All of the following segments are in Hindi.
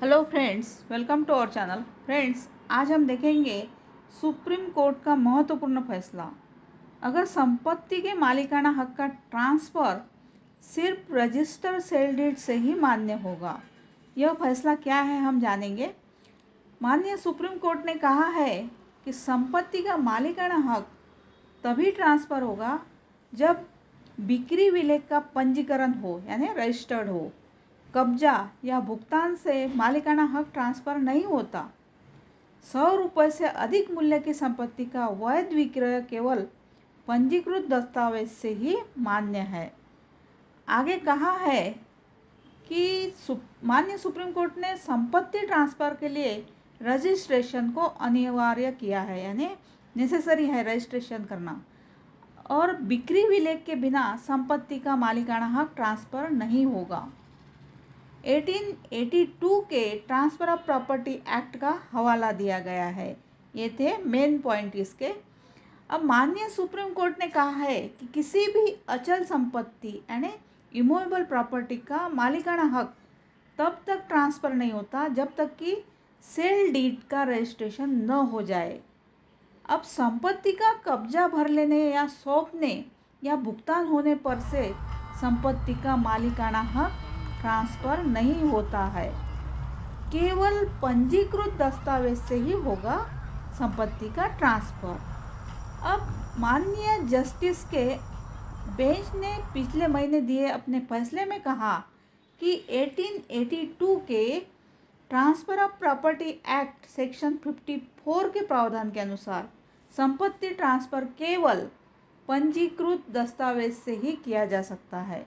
Hello friends, welcome to our channel. Friends, आज हम देखेंगे सुप्रीम कोर्ट का महत्वपूर्ण फैसला। अगर संपत्ति के मालिकाना हक का ट्रांसफ़र सिर्फ रजिस्टर सेल डीड से ही मान्य होगा। यह फैसला क्या है हम जानेंगे। माननीय सुप्रीम कोर्ट ने कहा है कि संपत्ति का मालिकाना हक तभी ट्रांसफ़र होगा जब बिक्री विलेय का पंजीकरण हो, यानी रजिस्टर्ड हो। कब्जा या भुगतान से मालिकाना हक ट्रांसफ़र नहीं होता। 100 रुपये से अधिक मूल्य की संपत्ति का वैध विक्रय केवल पंजीकृत दस्तावेज से ही मान्य है। आगे कहा है कि माननीय सुप्रीम कोर्ट ने संपत्ति ट्रांसफ़र के लिए रजिस्ट्रेशन को अनिवार्य किया है, यानी नेसेसरी है रजिस्ट्रेशन करना। और बिक्री विलेय के बिना संपत्ति का मालिकाना हक ट्रांसफ़र नहीं होगा। 1882 के ट्रांसफ़र ऑफ प्रॉपर्टी एक्ट का हवाला दिया गया है। ये थे मेन पॉइंट इसके। अब माननीय सुप्रीम कोर्ट ने कहा है कि किसी भी अचल संपत्ति यानी इमूवेबल प्रॉपर्टी का मालिकाना हक तब तक ट्रांसफ़र नहीं होता जब तक कि सेल डीड का रजिस्ट्रेशन न हो जाए। अब संपत्ति का कब्जा भर लेने या सौंपने या भुगतान होने पर से संपत्ति का मालिकाना हक ट्रांसफ़र नहीं होता है। केवल पंजीकृत दस्तावेज से ही होगा संपत्ति का ट्रांसफ़र। अब माननीय जस्टिस के बेंच ने पिछले महीने दिए अपने फैसले में कहा कि 1882 के transfer of property act section 54 के प्रावधान के अनुसार संपत्ति ट्रांसफ़र केवल पंजीकृत दस्तावेज से ही किया जा सकता है।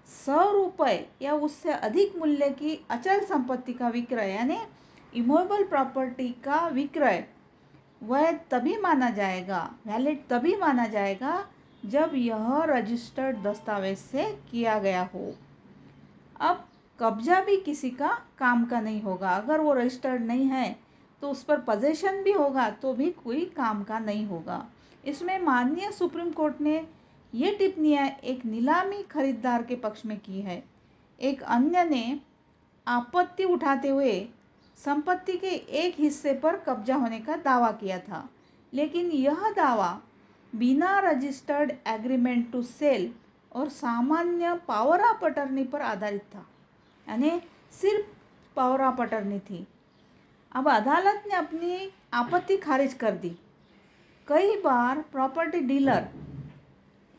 100 रुपये या उससे अधिक मूल्य की अचल संपत्ति का विक्रय यानी इमूवेबल प्रॉपर्टी का विक्रय वैध तभी माना जाएगा, वैलिड तभी माना जाएगा जब यह रजिस्टर्ड दस्तावेज से किया गया हो। अब कब्जा भी किसी का काम का नहीं होगा। अगर वो रजिस्टर्ड नहीं है तो उस पर पोजेशन भी होगा तो भी कोई काम का नहीं होगा। इसमें माननीय सुप्रीम कोर्ट ने ये टिप्पणियाँ एक नीलामी खरीदार के पक्ष में की है। एक अन्य ने आपत्ति उठाते हुए संपत्ति के एक हिस्से पर कब्जा होने का दावा किया था, लेकिन यह दावा बिना रजिस्टर्ड एग्रीमेंट टू सेल और सामान्य पावर ऑफ अटर्नी पर आधारित था, यानी सिर्फ पावर ऑफ अटर्नी थी। अब अदालत ने अपनी आपत्ति खारिज कर दी। कई बार प्रॉपर्टी डीलर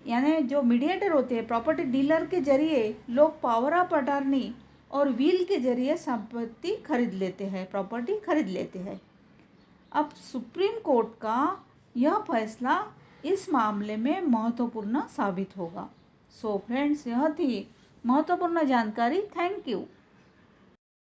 यानी जो मीडिएटर होते हैं, प्रॉपर्टी डीलर के जरिए लोग पावर ऑफ अटर्नी और विल के जरिए संपत्ति खरीद लेते हैं, प्रॉपर्टी खरीद लेते हैं। अब सुप्रीम कोर्ट का यह फैसला इस मामले में महत्वपूर्ण साबित होगा। सो फ्रेंड्स, यह थी महत्वपूर्ण जानकारी। Thank you.